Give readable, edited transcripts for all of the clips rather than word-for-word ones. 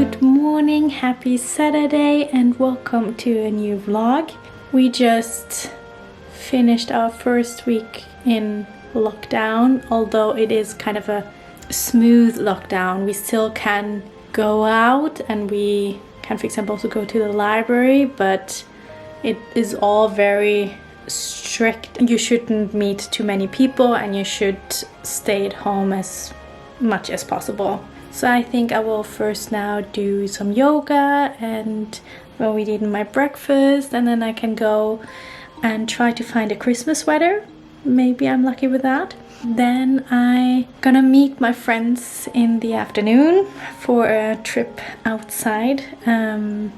Good morning, happy Saturday, and welcome to a new vlog. We just finished our first week in lockdown, although it is kind of a smooth lockdown. We still can go out and we can, for example, also go to the library, but it is all very strict. You shouldn't meet too many people and you should stay at home as much as possible. So I think I will first now do some yoga and well, we eaten my breakfast, and then I can go and try to find a Christmas sweater. Maybe I'm lucky with that. Then I'm gonna meet my friends in the afternoon for a trip outside, and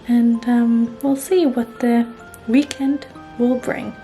we'll see what the weekend will bring.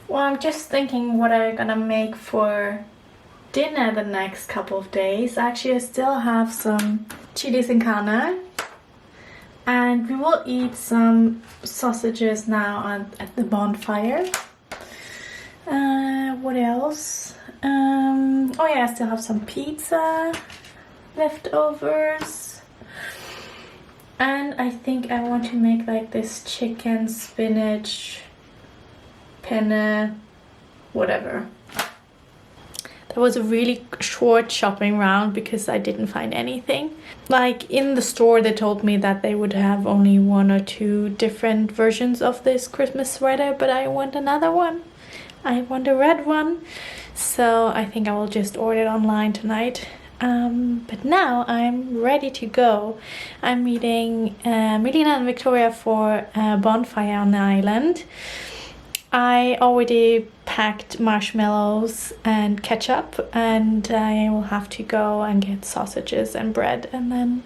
Well, I'm just thinking what I'm gonna make for dinner the next couple of days. Actually, I still have some chili sin carne, and we will eat some sausages now at the bonfire. What else? Oh yeah, I still have some pizza leftovers, and I think I want to make like this chicken spinach penne, whatever. That was a really short shopping round because I didn't find anything. Like in the store they told me that they would have only 1 or 2 different versions of this Christmas sweater, but I want another one. I want a red one. So I think I will just order it online tonight. But now I'm ready to go. I'm meeting Melina and Victoria for a bonfire on the island. I already packed marshmallows and ketchup, and I will have to go and get sausages and bread and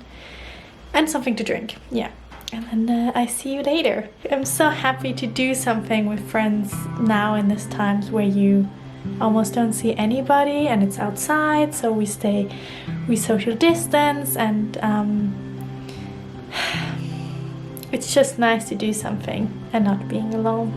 something to drink. Yeah, and then I see you later. I'm so happy to do something with friends now in these times where you almost don't see anybody and it's outside, so we social distance, and it's just nice to do something and not being alone.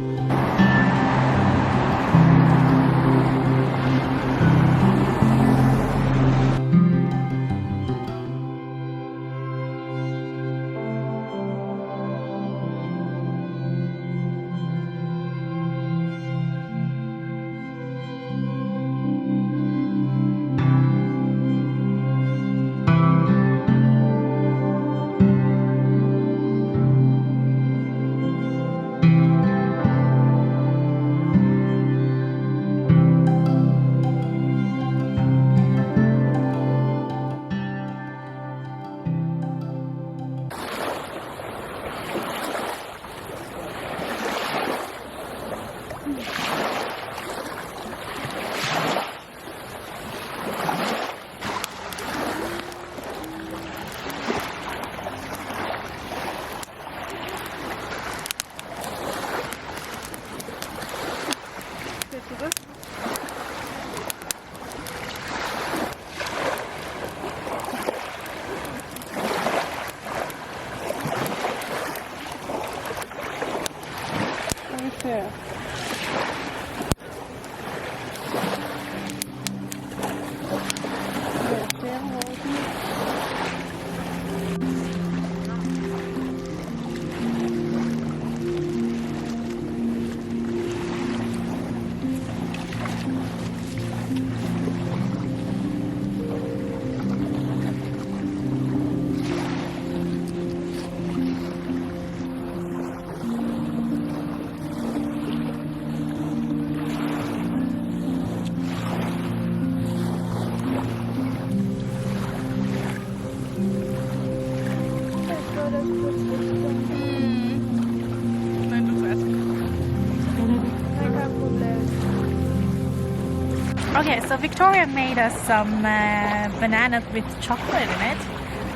Okay, so Victoria made us some bananas with chocolate in it.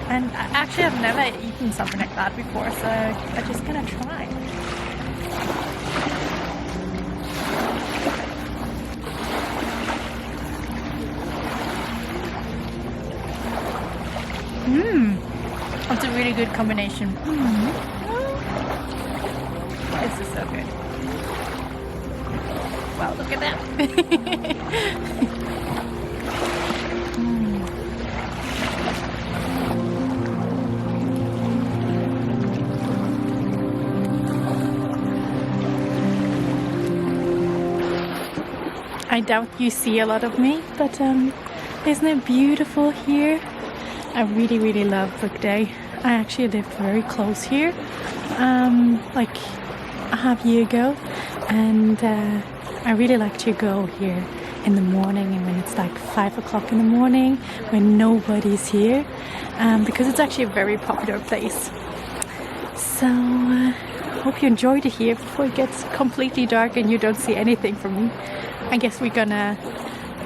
And actually I've never eaten something like that before, so I'm just gonna try. It's a really good combination. This is so good. Wow, look at that. I doubt you see a lot of me, but isn't it beautiful here? I really love Brookday. I actually lived very close here, like a half year ago, and I really like to go here in the morning and when it's like 5 o'clock in the morning when nobody's here, because it's actually a very popular place. So hope you enjoyed it here before it gets completely dark and you don't see anything from me. I guess we're gonna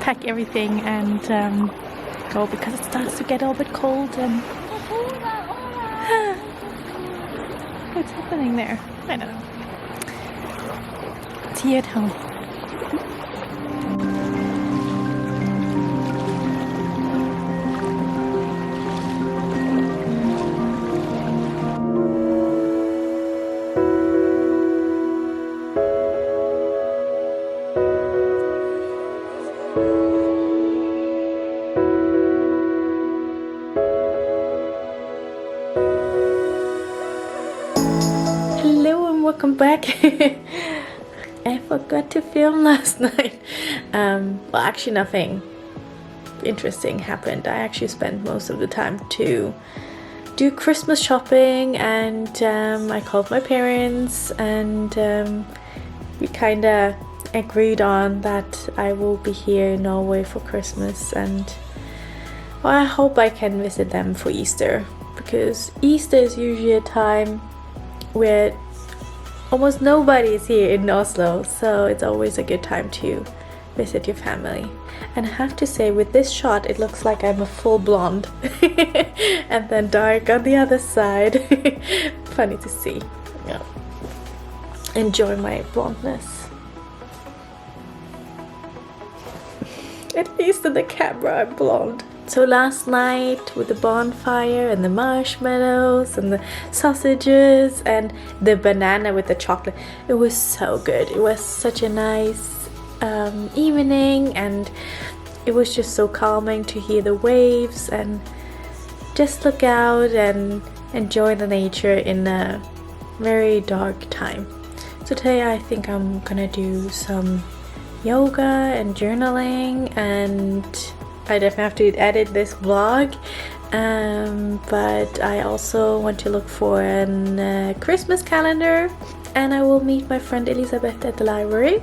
pack everything and go because it starts to get a little bit cold and what's happening there? I don't know. Tea at home. Welcome back. I forgot to film last night. Well, actually nothing interesting happened. I actually spent most of the time to do Christmas shopping, and I called my parents, and we kind of agreed on that I will be here in Norway for Christmas, and well, I hope I can visit them for Easter, because Easter is usually a time where almost nobody is here in Oslo, so it's always a good time to visit your family. And I have to say, with this shot it looks like I'm a full blonde and then dark on the other side. Funny to see. Yeah. Enjoy my blondness. At least in the camera I'm blonde. So last night with the bonfire and the marshmallows and the sausages and the banana with the chocolate, it was so good. It was such a nice evening, and it was just so calming to hear the waves and just look out and enjoy the nature in a very dark time. So today I think I'm gonna do some yoga and journaling, and I definitely have to edit this vlog, but I also want to look for a Christmas calendar, and I will meet my friend Elizabeth at the library,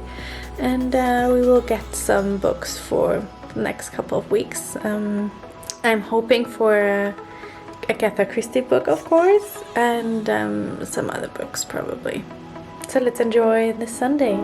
and we will get some books for the next couple of weeks. I'm hoping for a Agatha Christie book, of course, and some other books probably. So let's enjoy this Sunday.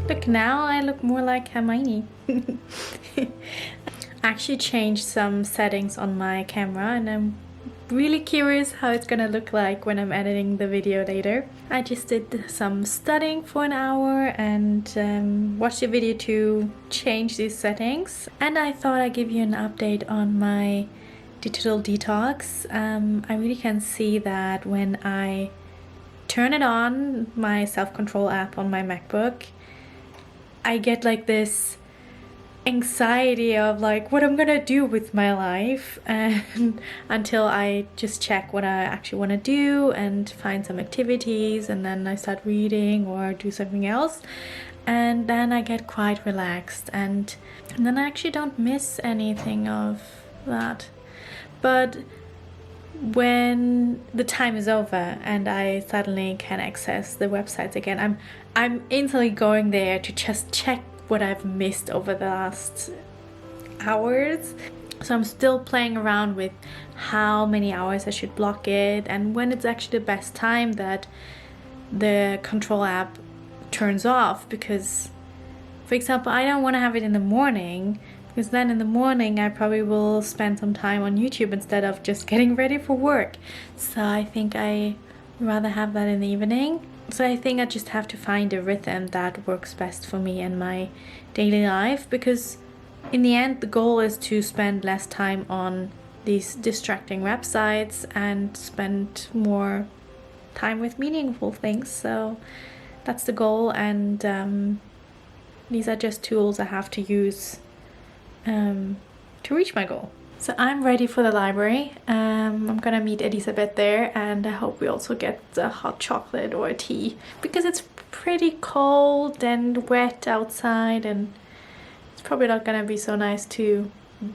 Look, now I look more like Hermione. I actually changed some settings on my camera, and I'm really curious how it's gonna look like when I'm editing the video later. I just did some studying for an hour and watched a video to change these settings. And I thought I'd give you an update on my digital detox. I really can see that when I turn it on, my self-control app on my MacBook, I get like this anxiety of like what I'm gonna do with my life, and until I just check what I actually want to do and find some activities, and then I start reading or do something else, and then I get quite relaxed, and then I actually don't miss anything of that. But when the time is over and I suddenly can access the websites again, I'm instantly going there to just check what I've missed over the last hours. So I'm still playing around with how many hours I should block it and when it's actually the best time that the control app turns off, because for example, I don't want to have it in the morning, because then in the morning I probably will spend some time on YouTube instead of just getting ready for work. So I think I rather have that in the evening. So I think I just have to find a rhythm that works best for me in my daily life, because in the end the goal is to spend less time on these distracting websites and spend more time with meaningful things. So that's the goal, and these are just tools I have to use to reach my goal. So I'm ready for the library. I'm gonna meet Elizabeth there, and I hope we also get a hot chocolate or a tea, because it's pretty cold and wet outside, and it's probably not gonna be so nice to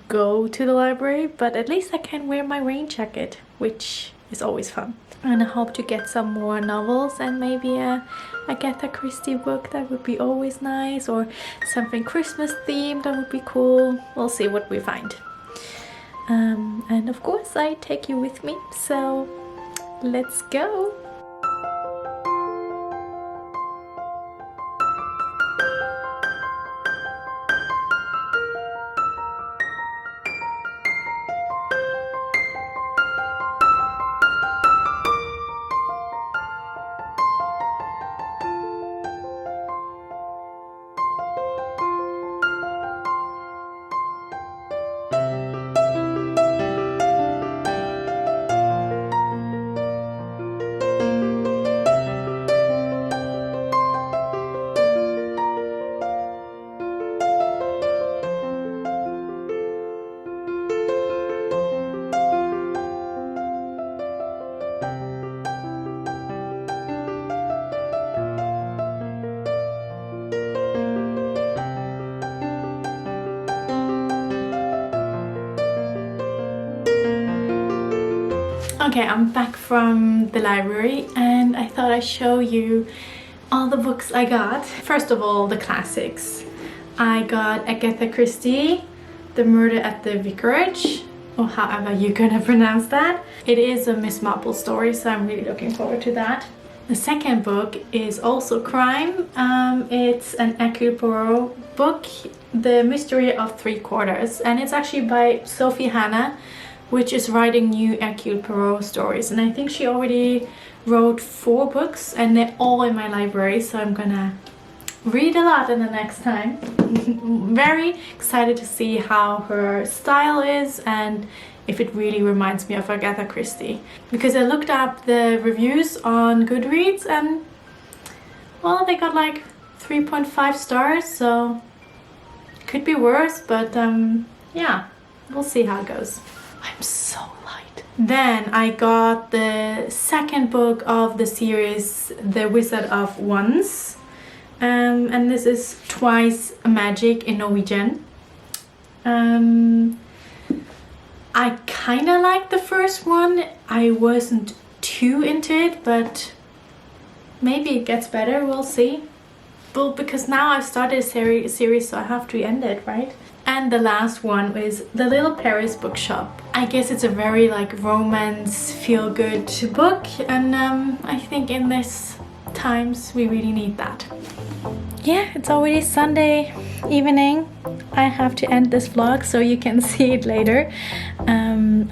go to the library, but at least I can wear my rain jacket, which is always fun. And I hope to get some more novels and maybe a Agatha Christie book. That would be always nice, or something Christmas themed. That would be cool. We'll see what we find. And of course I take you with me, so let's go. Okay, I'm back from the library and I thought I'd show you all the books I got. First of all, the classics. I got Agatha Christie, The Murder at the Vicarage, or however you're gonna pronounce that. It is a Miss Marple story, so I'm really looking forward to that. The second book is also crime. It's an Hercule Poirot book, The Mystery of Three Quarters, and it's actually by Sophie Hannah, which is writing new Hercule Poirot stories. And I think she already wrote 4 books and they're all in my library, so I'm gonna read a lot in the next time. Very excited to see how her style is and if it really reminds me of Agatha Christie. Because I looked up the reviews on Goodreads and, well, they got like 3.5 stars, so it could be worse, but yeah, we'll see how it goes. I'm so light. Then I got the second book of the series, The Wizard of Wands. And this is Twice Magic in Norwegian. I kind of liked the first one. I wasn't too into it, but maybe it gets better, we'll see. Well, because now I've started a series, so I have to end it, right? And the last one is The Little Paris Bookshop. I guess it's a very like romance, feel-good book, and I think in this times we really need that. Yeah, it's already Sunday evening. I have to end this vlog so you can see it later.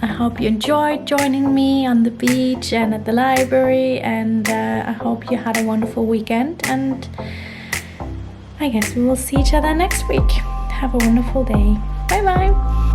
I hope you enjoyed joining me on the beach and at the library, and I hope you had a wonderful weekend, and I guess we will see each other next week. Have a wonderful day. Bye bye.